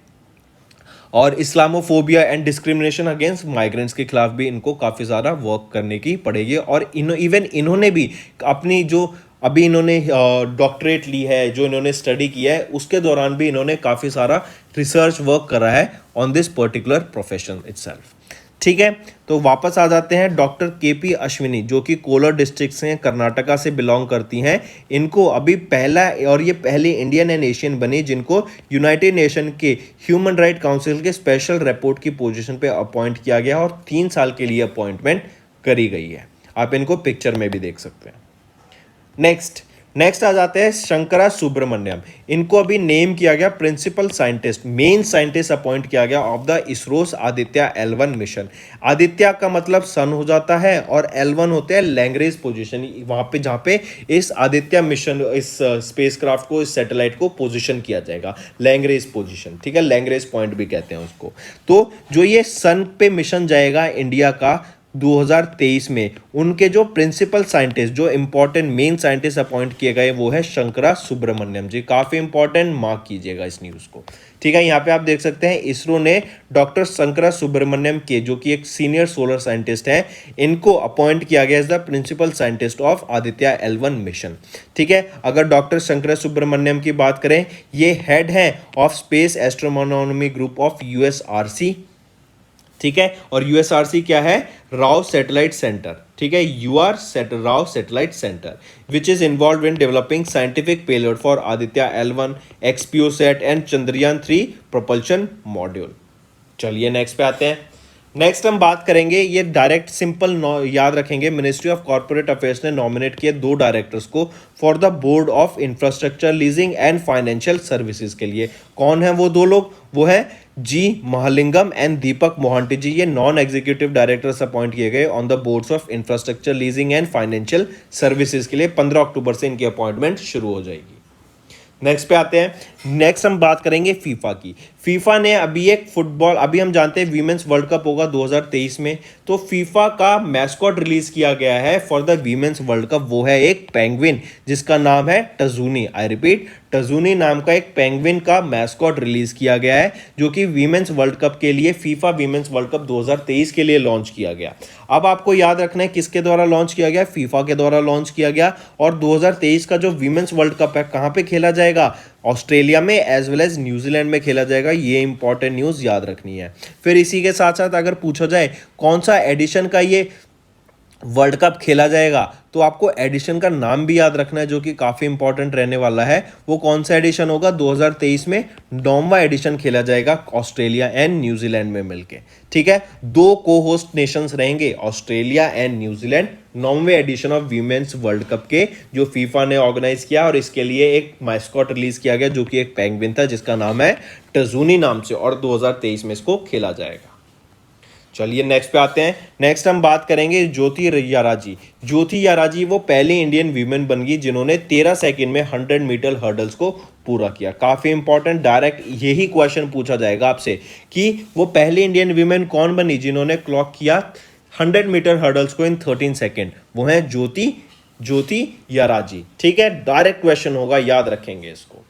और Islamophobia and discrimination against migrants के खिलाफ भी इनको काफ़ी ज़्यादा वर्क करने की पड़ेगी। और इवन इन्होंने भी अपनी जो अभी इन्होंने डॉक्टरेट ली है, जो इन्होंने स्टडी किया है, उसके दौरान भी इन्होंने काफ़ी सारा रिसर्च वर्क करा है on this particular profession itself. ठीक है, तो वापस आ जाते हैं डॉक्टर केपी अश्विनी, जो कि कोलार डिस्ट्रिक्ट से कर्नाटका से बिलोंग करती हैं। इनको अभी पहला, और ये पहली इंडियन एंड एशियन बनी जिनको यूनाइटेड नेशन के ह्यूमन राइट काउंसिल के स्पेशल रिपोर्ट की पोजीशन पे अपॉइंट किया गया, और 3 साल के लिए अपॉइंटमेंट करी गई है। आप इनको पिक्चर में भी देख सकते हैं। नेक्स्ट आ जाते हैं शंकरा सुब्रमण्यम। इनको अभी नेम किया गया principal scientist, main scientist appoint किया गया of the ISRO's Aditya L1 mission. Aditya का मतलब सन हो जाता है, और L1 होते हैं लैंग्रेज पोजीशन, वहां पे जहां पे इस आदित्य मिशन, इस स्पेसक्राफ्ट को, इस सैटेलाइट को पोजीशन किया जाएगा, लैंग्रेज पोजीशन। ठीक है, लैंग्रेज पॉइंट भी कहते हैं उसको। तो जो ये सन पे मिशन जाएगा इंडिया का 2023 में, उनके जो प्रिंसिपल साइंटिस्ट, जो इंपॉर्टेंट मेन साइंटिस्ट अपॉइंट किए गए, वो है शंकरा सुब्रमण्यम जी। काफ़ी इंपॉर्टेंट, मार्क कीजिएगा इस न्यूज़ को। ठीक है, यहाँ पे आप देख सकते हैं इसरो ने डॉक्टर शंकरा सुब्रमण्यम के, जो कि एक सीनियर सोलर साइंटिस्ट हैं, इनको अपॉइंट किया गया as the principal scientist of Aditya L1 mission. ठीक है, अगर डॉक्टर शंकरा सुब्रमण्यम की बात करें, ये हेड हैं of space astronomy group of USRC। ठीक है, और USRC क्या है? Rao satellite centre. ठीक है, Rao satellite centre which is involve in developing scientific payload for Aditya L1, XPOSat and Chandrayaan 3 propulsion module. चलिए नेक्स्ट पे आते हैं। नेक्स्ट हम बात करेंगे, ये डायरेक्ट सिंपल याद रखेंगे, मिनिस्ट्री ऑफ कॉर्पोरेट अफेयर्स ने नॉमिनेट किए 2 डायरेक्टर्स को for the board of infrastructure leasing and financial services के लिए। कौन है वो 2 लोग? वो है जी महालिंगम एंड दीपक मोहंती जी। ये नॉन एग्जीक्यूटिव डायरेक्टर्स अपॉइंट किए गए on the boards of infrastructure leasing and financial services के लिए। 15 अक्टूबर से इनकी अपॉइंटमेंट शुरू हो जाएगी। नेक्स्ट पे आते हैं। नेक्स्ट हम बात करेंगे फीफा की। फीफा ने अभी एक फुटबॉल, अभी हम जानते हैं वीमेंस वर्ल्ड कप होगा 2023 में, तो फीफा का मैस्कॉट रिलीज किया गया है for the women's world cup. वो है एक पेंगुइन जिसका नाम है टजूनी। आई रिपीट, टजूनी नाम का एक पेंगुइन का मैस्कॉट रिलीज किया गया है, जो कि वीमेंस वर्ल्ड कप के लिए, फीफा वीमेंस वर्ल्ड कप 2023 के लिए लॉन्च किया गया। अब आपको याद रखना है किसके द्वारा लॉन्च किया गया? फीफा के द्वारा लॉन्च किया गया। और 2023 का जो वीमेंस वर्ल्ड कप है कहां पे खेला जाएगा? ऑस्ट्रेलिया में एज वेल एज न्यूजीलैंड में खेला जाएगा। ये इंपॉर्टेंट न्यूज़ याद रखनी है। फिर इसी के साथ साथ अगर पूछा जाए कौन सा एडिशन का ये वर्ल्ड कप खेला जाएगा, तो आपको एडिशन का नाम भी याद रखना है, जो कि काफ़ी इंपॉर्टेंट रहने वाला है। वो कौन सा एडिशन होगा? 2023 में 9वां एडिशन खेला जाएगा ऑस्ट्रेलिया एंड न्यूजीलैंड में मिलके। ठीक है, 2 को होस्ट नेशंस रहेंगे, ऑस्ट्रेलिया एंड न्यूजीलैंड, 9वें edition of women's world cup के, जो फीफा ने ऑर्गेनाइज किया। और इसके लिए एक मैस्कॉट रिलीज किया गया, जो कि एक पेंगुइन था जिसका नाम है टजूनी नाम से, और 2023 में इसको खेला जाएगा। चलिए नेक्स्ट पे आते हैं। नेक्स्ट हम बात करेंगे ज्योति याराजी। ज्योति याराजी वो पहली इंडियन वीमेन बन गई जिन्होंने 13 सेकंड में 100 मीटर हर्डल्स को पूरा किया। काफ़ी इंपॉर्टेंट, डायरेक्ट यही क्वेश्चन पूछा जाएगा आपसे कि वो पहली इंडियन वीमेन कौन बनी जिन्होंने क्लॉक किया 100 मीटर हर्डल्स को इन 13 सेकेंड। वो है ज्योति याराजी। ठीक है, डायरेक्ट क्वेश्चन होगा, याद रखेंगे इसको।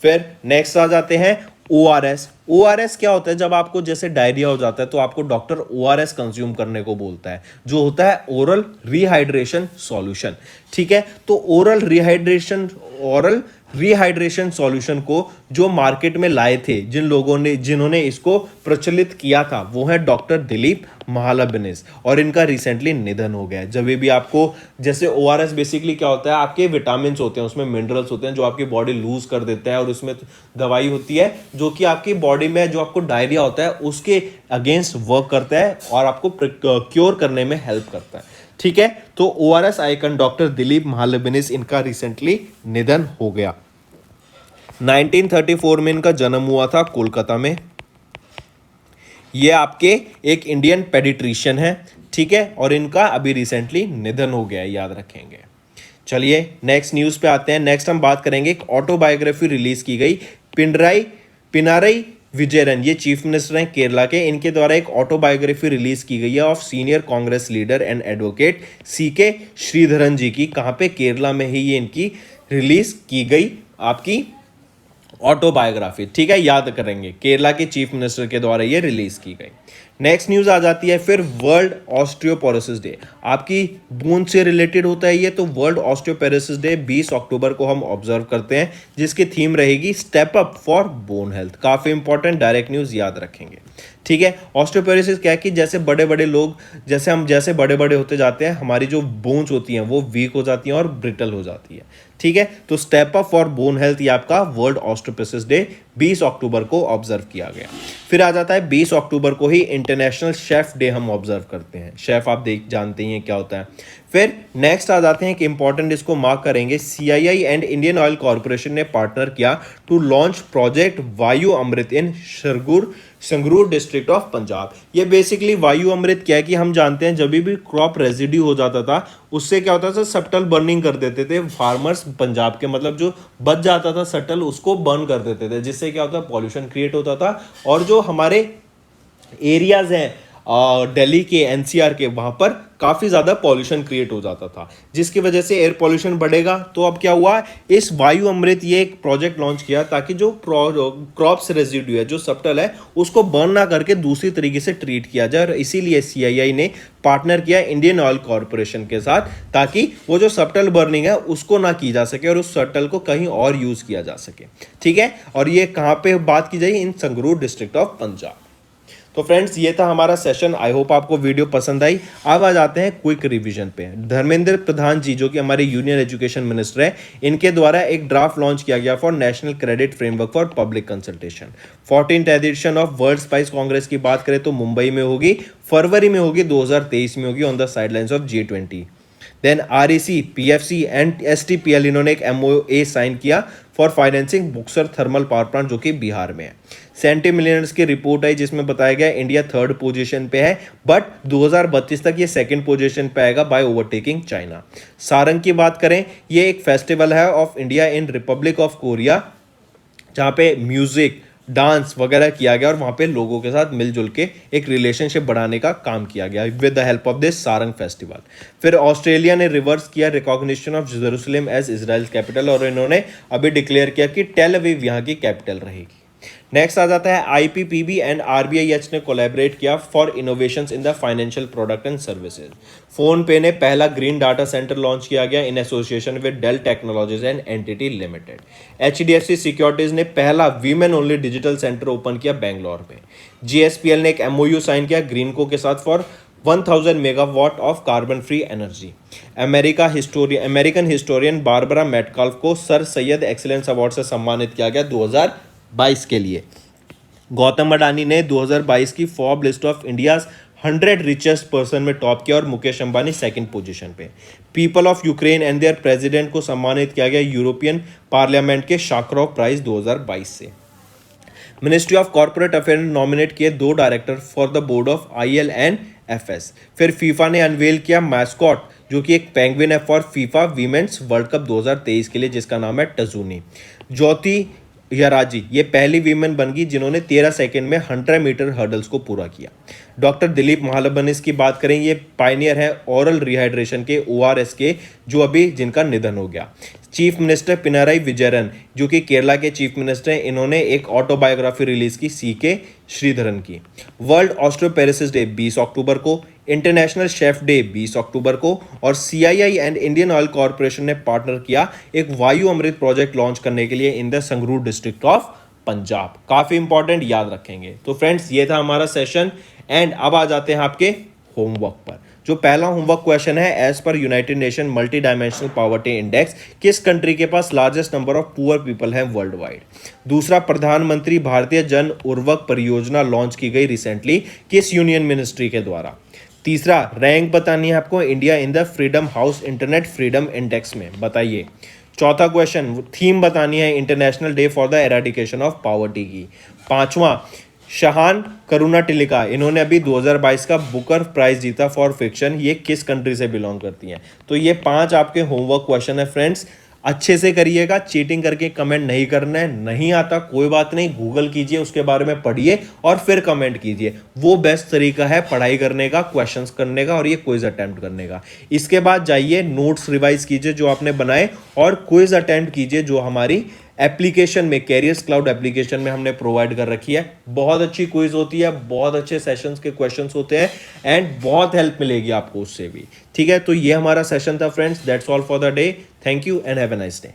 फिर नेक्स्ट आ जाते हैं ORS। ORS क्या होता है? जब आपको जैसे डायरिया हो जाता है तो आपको डॉक्टर ORS कंज्यूम करने को बोलता है, जो होता है ओरल रिहाइड्रेशन सॉल्यूशन। ठीक है, तो ओरल रिहाइड्रेशन सॉल्यूशन को जो मार्केट में लाए थे, जिन्होंने इसको प्रचलित किया था, वो है डॉक्टर दिलीप महालबनिस, और इनका रिसेंटली निधन हो गया है। जब भी आपको, जैसे ओआरएस बेसिकली क्या होता है, आपके विटामिन होते हैं, उसमें मिनरल्स होते हैं जो आपकी बॉडी लूज कर देता है, और उसमें दवाई होती है जो कि आपकी बॉडी में जो आपको डायरिया होता है उसके अगेंस्ट वर्क करता है और आपको क्योर करने में हेल्प करता है। ठीक है, तो ओआरएस आइकन डॉक्टर दिलीप महालबनिस, इनका रिसेंटली निधन हो गया। 1934 में इनका जन्म हुआ था कोलकाता में। ये आपके एक इंडियन पेडिट्रिशियन है, ठीक है, और इनका अभी रिसेंटली निधन हो गया है, याद रखेंगे। चलिए नेक्स्ट न्यूज़ पे आते हैं। नेक्स्ट हम बात करेंगे, एक ऑटोबायोग्राफी रिलीज की गई, पिनारई विजयन, ये चीफ मिनिस्टर हैं केरला के, इनके द्वारा एक ऑटोबायोग्राफी रिलीज की गई है ऑफ senior Congress leader and advocate CK Sreedharan ji की। कहाँ पे? केरला में ही ये इनकी रिलीज की गई आपकी ऑटोबायोग्राफी, ठीक है, याद करेंगे, केरला के चीफ मिनिस्टर के द्वारा ये रिलीज की गई। नेक्स्ट न्यूज आ जाती है फिर वर्ल्ड ऑस्टियोपोरोसिस डे, आपकी बून से रिलेटेड होता है ये, तो वर्ल्ड ऑस्टियोपोरोसिस डे 20 अक्टूबर को हम ऑब्जर्व करते हैं, जिसकी थीम रहेगी step up for bone health. काफी इंपॉर्टेंट डायरेक्ट न्यूज, याद रखेंगे, ठीक है। ऑस्टियोपोरोसिस क्या है कि जैसे बड़े बड़े लोग, जैसे बड़े बड़े होते जाते हैं, हमारी जो बोन्स होती हैं वो वीक हो जाती हैं और ब्रिटल हो जाती है, ठीक है। तो step up for bone health, ये आपका वर्ल्ड ऑस्टियोपोरोसिस डे 20 अक्टूबर को ऑब्जर्व किया गया। फिर आ जाता है 20 अक्टूबर को ही इंटरनेशनल शेफ डे हम ऑब्जर्व करते हैं। शेफ आप जानते ही हैं क्या होता है। फिर नेक्स्ट आ जाते हैं कि इंपॉर्टेंट, इसको मार्क करेंगे, CII and Indian oil corporation ने पार्टनर किया टू लॉन्च प्रोजेक्ट वायु अमृत इन संगरूर डिस्ट्रिक्ट ऑफ पंजाब। ये बेसिकली वायु अमृत क्या है कि हम जानते हैं जब भी क्रॉप रेजिड्यू हो जाता था, उससे क्या होता था, सटल बर्निंग कर देते थे फार्मर्स पंजाब के, मतलब जो बच जाता था सटल उसको बर्न कर देते थे, जिससे क्या होता, पॉल्यूशन क्रिएट होता था। और जो हमारे एरियाज हैं दिल्ली के, एनसीआर के, वहां पर काफी ज्यादा पॉल्यूशन क्रिएट हो जाता था, जिसकी वजह से एयर पॉल्यूशन बढ़ेगा। तो अब क्या हुआ, इस वायु अमृत ये एक प्रोजेक्ट लॉन्च किया ताकि जो क्रॉप्स रेजिड्यू है, जो सब्टल है, उसको बर्न ना करके दूसरी तरीके से ट्रीट किया जाए। और इसीलिए सीआईआई ने पार्टनर किया इंडियन ऑयल कॉर्पोरेशन के साथ, ताकि वो जो सब्टल बर्निंग है उसको ना की जा सके और उस सब्टल को कहीं और यूज किया जा सके, ठीक है। और ये कहाँ पे बात की जाए, इन संगरूर डिस्ट्रिक्ट ऑफ पंजाब। तो फ्रेंड्स, ये था हमारा सेशन। आई होप आपको वीडियो पसंद आई। अब आ जाते हैं क्विक रिवीजन पे। धर्मेंद्र प्रधान जी, जो कि हमारे यूनियन एजुकेशन मिनिस्टर है, इनके द्वारा एक ड्राफ्ट लॉन्च किया गया for national credit framework for public consultation. 14th edition of world spice congress की बात करें तो मुंबई में होगी, फरवरी में होगी, 2023 में होगी, on the sidelines of G20। Then REC, PFC and STPL, इन्होंने एक एमओए साइन किया for financing Buxar thermal power plant, जो कि बिहार में है। सेंटी मिलियनर्स की रिपोर्ट आई जिसमें बताया गया इंडिया 3rd पोजीशन पे है, बट 2032 तक ये 2nd पोजीशन पे आएगा बाय ओवरटेकिंग चाइना। सारंग की बात करें, ये एक फेस्टिवल है of India in Republic of Korea, जहाँ पे म्यूजिक, डांस वगैरह किया गया और वहाँ पे लोगों के साथ मिलजुल के एक रिलेशनशिप बढ़ाने का काम किया गया with the help of this Sarang festival. फिर ऑस्ट्रेलिया ने रिवर्स किया recognition of Jerusalem as Israel capital, और इन्होंने अभी डिक्लेयर किया कि टेल अवीव यहाँ की कैपिटल रहेगी। नेक्स्ट आ जाता है आईपीपीबी एंड आरबीआईएच ने कोलैबोरेट किया for innovations in the financial product and services. PhonePe ने पहला ग्रीन डाटा सेंटर लॉन्च किया गया in association with Dell technologies and NTT limited. HDFC securities ने पहला women only digital centre open किया बेंगलोर में। जीएसपीएल ने एक एमओयू साइन किया ग्रीनको के साथ for 1000 megawatt of carbon free energy. American historian Barbara Metcalfe को सर सैयद एक्सीलेंस अवार्ड से सम्मानित किया गया 2022 के लिए। गौतम अडानी ने 2022 की Forbes list of India's 100 richest person में टॉप किया और मुकेश अंबानी 2nd पोजीशन पे। People of Ukraine and their president को सम्मानित किया गया यूरोपियन पार्लियामेंट के शाकरोव प्राइज 2022 से। मिनिस्ट्री ऑफ कॉर्पोरेट अफेयर ने नॉमिनेट किए 2 director for the board of ILNFS। फिर फीफा ने अनवेल किया मैस्कॉट, जो कि एक पेंगुइन है for FIFA women's world cup 2023 के लिए, जिसका नाम है टजूनी। ज्योति यराजी ये पहली वीमेन बन गई जिन्होंने 13 सेकंड में 100 मीटर हर्डल्स को पूरा किया। डॉक्टर दिलीप महालबनिस की बात करें, ये पायनियर है ओरल रिहाइड्रेशन के, ORS के, जो अभी जिनका निधन हो गया। चीफ मिनिस्टर पिनारई विजयन, जो कि केरला के चीफ मिनिस्टर हैं, इन्होंने एक ऑटोबायोग्राफी रिलीज की CK श्रीधरन की। वर्ल्ड ऑस्टियोपोरोसिस डे 20 अक्टूबर को। इंटरनेशनल शेफ डे 20 अक्टूबर को, और CII and Indian oil corporation ने पार्टनर किया एक वायु अमृत प्रोजेक्ट लॉन्च करने के लिए in the Sangrur district of Punjab. काफी इंपॉर्टेंट, याद रखेंगे। तो फ्रेंड्स ये था हमारा सेशन, एंड अब आ जाते हैं आपके होमवर्क पर। जो पहला होमवर्क क्वेश्चन है, as per United Nation multi dimensional poverty index किस कंट्री के पास largest number of poor people हैं वर्ल्ड वाइड। दूसरा, प्रधानमंत्री भारतीय जन उर्वरक परियोजना लॉन्च की गई रिसेंटली किस यूनियन मिनिस्ट्री के द्वारा। तीसरा, रैंक बतानी है आपको India in the freedom house internet freedom index में, बताइए। चौथा क्वेश्चन, थीम बतानी है international day for the eradication of poverty की। पांचवा, शहान करुणाटिलिका, इन्होंने अभी 2022 का बुकर प्राइज जीता फॉर फिक्शन, ये किस कंट्री से बिलोंग करती हैं। तो ये 5 आपके होमवर्क क्वेश्चन है फ्रेंड्स, अच्छे से करिएगा, चीटिंग करके कमेंट नहीं करना है। नहीं आता कोई बात नहीं, गूगल कीजिए, उसके बारे में पढ़िए और फिर कमेंट कीजिए। वो बेस्ट तरीका है पढ़ाई करने का, क्वेश्चंस करने का और ये क्विज अटेम्प्ट करने का। इसके बाद जाइए नोट्स रिवाइज कीजिए जो आपने बनाए, और क्विज अटेम्प्ट कीजिए जो हमारी एप्लीकेशन में, कैरियर्स क्लाउड एप्लीकेशन में हमने प्रोवाइड कर रखी है। बहुत अच्छी क्विज होती है, बहुत अच्छे सेशंस के क्वेश्चंस होते हैं, एंड बहुत हेल्प मिलेगी आपको उससे भी। ठीक है, तो ये हमारा सेशन था friends. That's all for the day. Thank you and have a nice day.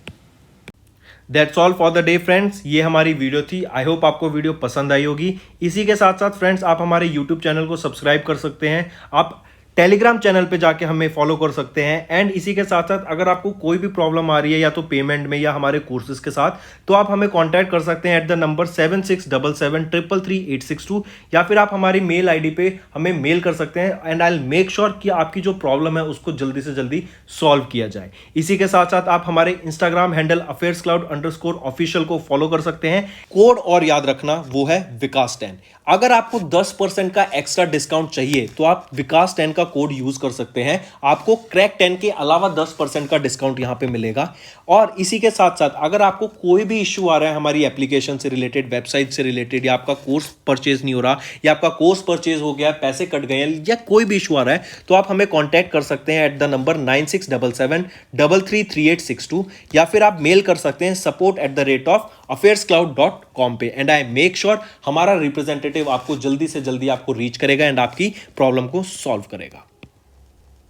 That's all for the day friends, ये हमारी वीडियो थी। आई होप आपको वीडियो पसंद आई होगी। इसी के साथ साथ फ्रेंड्स आप हमारे यूट्यूब चैनल को सब्सक्राइब कर सकते हैं, आप टेलीग्राम चैनल पे जाके हमें फॉलो कर सकते हैं, एंड इसी के साथ साथ अगर आपको कोई भी प्रॉब्लम आ रही है या तो पेमेंट में या हमारे कोर्सेज के साथ, तो आप हमें कांटेक्ट कर सकते हैं एट द नंबर 7677333862, या फिर आप हमारी मेल आईडी पे हमें मेल कर सकते हैं, and I will make sure कि आपकी जो प्रॉब्लम है उसको जल्दी से जल्दी सॉल्व किया जाए। इसी के साथ साथ आप हमारे इंस्टाग्राम हैंडल affairscloud_official को फॉलो कर सकते हैं। कोड और याद रखना, वो है विकास 10। अगर आपको 10% का एक्स्ट्रा डिस्काउंट चाहिए तो आप विकास 10 का कोड यूज कर सकते हैं, आपको क्रैक 10 के अलावा 10% का डिस्काउंट यहां पे मिलेगा। और इसी के साथ साथ अगर आपको कोई भी इश्यू आ रहा है हमारी एप्लीकेशन से रिलेटेड, वेबसाइट से रिलेटेड, या आपका कोर्स परचेज नहीं हो रहा, या आपका कोर्स परचेज हो गया, पैसे कट गए हैं, या कोई भी इश्यू आ रहा है, तो आप हमें कॉन्टैक्ट कर सकते हैं एट द नंबर 9677333862, या फिर आप मेल कर सकते हैं support@affairscloud.com पे, एंड आई मेक श्योर हमारा रिप्रेजेंटेटिव आपको जल्दी से जल्दी आपको रीच करेगा एंड आपकी प्रॉब्लम को सॉल्व करेगा।